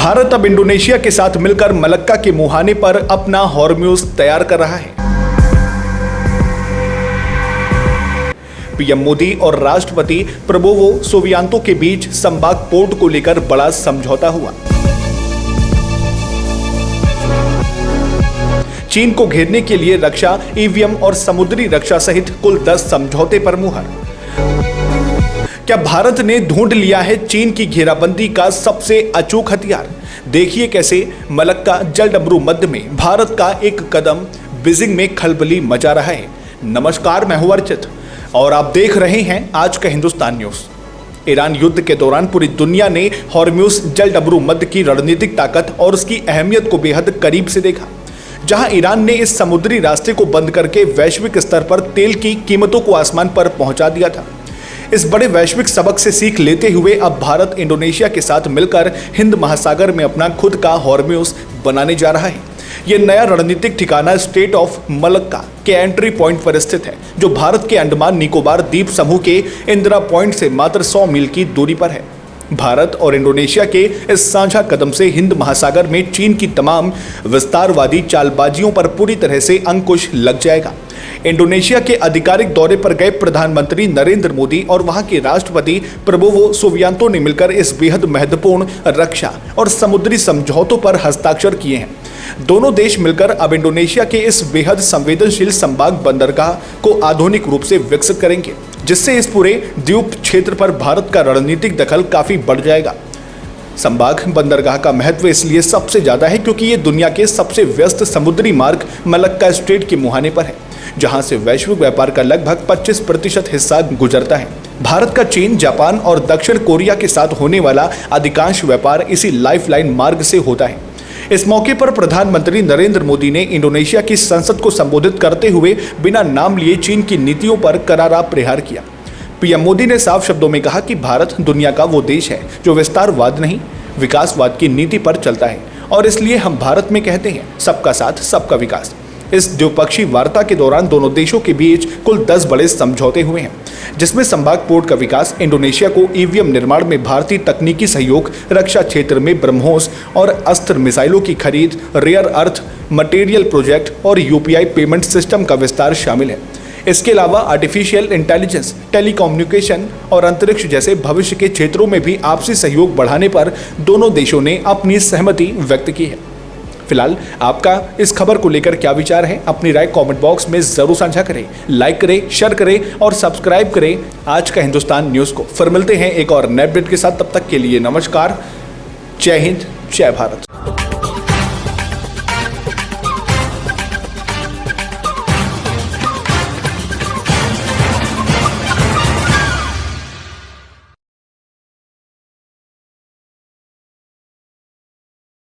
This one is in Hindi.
भारत अब इंडोनेशिया के साथ मिलकर मलक्का के मुहाने पर अपना हॉर्म्यूज तैयार कर रहा है। पीएम मोदी और राष्ट्रपति प्रबोवो सुबियांतो के बीच संबाग पोर्ट को लेकर बड़ा समझौता हुआ। चीन को घेरने के लिए रक्षा, ईवीएम और समुद्री रक्षा सहित कुल 10 समझौते पर मुहर। क्या भारत ने ढूंढ लिया है चीन की घेराबंदी का सबसे अचूक हथियार? देखिए कैसे मलक्का जलडमरू मध्य में भारत का एक कदम बीजिंग में खलबली मचा रहा है। नमस्कार, मैं हूं अर्चित और आप देख रहे हैं आज का हिंदुस्तान न्यूज। ईरान युद्ध के दौरान पूरी दुनिया ने हॉर्म्यूज जलडमरू मध्य की रणनीतिक ताकत और उसकी अहमियत को बेहद करीब से देखा। जहां ईरान ने इस समुद्री रास्ते को बंद करके वैश्विक स्तर पर तेल की कीमतों को आसमान पर पहुंचा दिया था। इस बड़े वैश्विक सबक से सीख लेते हुए अब भारत इंडोनेशिया के साथ मिलकर हिंद महासागर में अपना खुद का हॉर्म्यूज बनाने जा रहा है। यह नया रणनीतिक ठिकाना स्टेट ऑफ मलक्का के एंट्री पॉइंट पर स्थित है, जो भारत के अंडमान निकोबार द्वीप समूह के इंदिरा पॉइंट से मात्र 100 मील की दूरी पर है। भारत और इंडोनेशिया के इस साझा कदम से हिंद महासागर में चीन की तमाम विस्तारवादी चालबाजियों पर पूरी तरह से अंकुश लग जाएगा। इंडोनेशिया के आधिकारिक दौरे पर गए प्रधानमंत्री नरेंद्र मोदी और वहां के राष्ट्रपति प्रबोवो सुबियांतो ने मिलकर इस बेहद महत्वपूर्ण रक्षा और समुद्री समझौतों पर हस्ताक्षर किए हैं। दोनों देश मिलकर अब इंडोनेशिया के इस बेहद संवेदनशील संबाग बंदरगाह को आधुनिक रूप से विकसित करेंगे, जिससे इस पूरे द्वीप क्षेत्र पर भारत का रणनीतिक दखल काफी बढ़ जाएगा। संबाग बंदरगाह का महत्व इसलिए सबसे ज्यादा है क्योंकि ये दुनिया के सबसे व्यस्त समुद्री मार्ग मलक्का स्ट्रेट के मुहाने पर है, जहां से वैश्विक व्यापार का लगभग 25% हिस्सा गुजरता है। भारत का चीन, जापान और दक्षिण कोरिया के साथ होने वाला अधिकांश व्यापार इसी लाइफलाइन मार्ग से होता है। इस मौके पर प्रधानमंत्री नरेंद्र मोदी ने इंडोनेशिया की संसद को संबोधित करते हुए बिना नाम लिए चीन की नीतियों पर करारा प्रहार किया। पीएम मोदी ने साफ शब्दों में कहा कि भारत दुनिया का वो देश है जो विस्तारवाद नहीं, विकासवाद की नीति पर चलता है और इसलिए हम भारत में कहते हैं सबका साथ सबका विकास। इस द्विपक्षीय वार्ता के दौरान दोनों देशों के बीच कुल 10 बड़े समझौते हुए हैं, जिसमें संबाग पोर्ट का विकास, इंडोनेशिया को ईवीएम निर्माण में भारतीय तकनीकी सहयोग, रक्षा क्षेत्र में ब्रह्मोस और अस्त्र मिसाइलों की खरीद, रेयर अर्थ मटेरियल प्रोजेक्ट और यूपीआई पेमेंट सिस्टम का विस्तार शामिल है। इसके अलावा आर्टिफिशियल इंटेलिजेंस, टेलीकम्युनिकेशन और अंतरिक्ष जैसे भविष्य के क्षेत्रों में भी आपसी सहयोग बढ़ाने पर दोनों देशों ने अपनी सहमति व्यक्त की है। फिलहाल आपका इस खबर को लेकर क्या विचार है? अपनी राय कमेंट बॉक्स में जरूर साझा करें, लाइक करें, शेयर करें और सब्सक्राइब करें आज का हिंदुस्तान न्यूज को। फिर मिलते हैं एक और नए अपडेट के साथ, तब तक के लिए नमस्कार, जय हिंद, जय भारत।